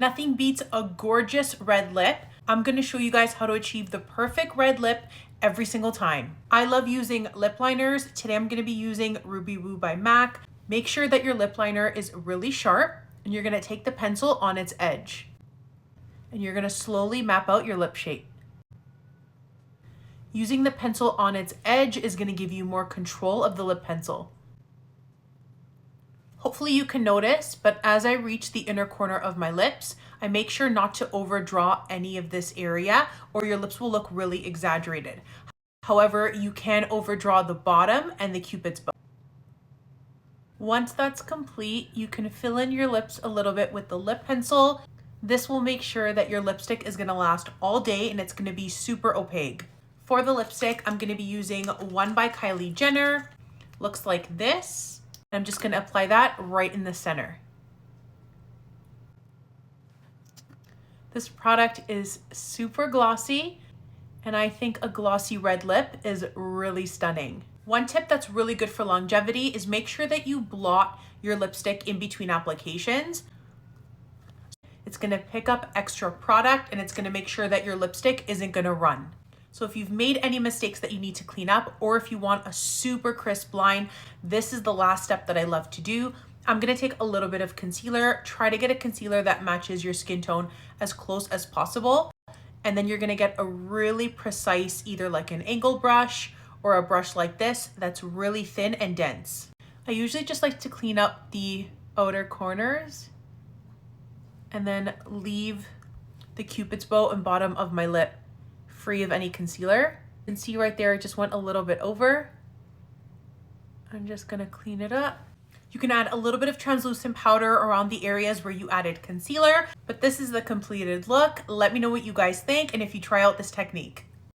Nothing beats a gorgeous red lip. I'm gonna show you guys how to achieve the perfect red lip every single time. I love using lip liners. Today I'm gonna be using Ruby Woo by MAC. Make sure that your lip liner is really sharp and you're gonna take the pencil on its edge and you're gonna slowly map out your lip shape. Using the pencil on its edge is gonna give you more control of the lip pencil. Hopefully you can notice, but as I reach the inner corner of my lips, I make sure not to overdraw any of this area or your lips will look really exaggerated. However, you can overdraw the bottom and the cupid's bow. Once that's complete, you can fill in your lips a little bit with the lip pencil. This will make sure that your lipstick is gonna last all day and it's gonna be super opaque. For the lipstick, I'm gonna be using one by Kylie Jenner. Looks like this. I'm just gonna apply that right in the center. This product is super glossy, and I think a glossy red lip is really stunning. One tip that's really good for longevity is make sure that you blot your lipstick in between applications. It's gonna pick up extra product and it's gonna make sure that your lipstick isn't gonna run. So if you've made any mistakes that you need to clean up, or if you want a super crisp line, this is the last step that I love to do. I'm gonna take a little bit of concealer, try to get a concealer that matches your skin tone as close as possible. And then you're gonna get a really precise, either like an angle brush or a brush like this that's really thin and dense. I usually just like to clean up the outer corners and then leave the cupid's bow and bottom of my lip free of any concealer. You can see right there, it just went a little bit over. I'm just gonna clean it up. You can add a little bit of translucent powder around the areas where you added concealer, but this is the completed look. Let me know what you guys think and if you try out this technique.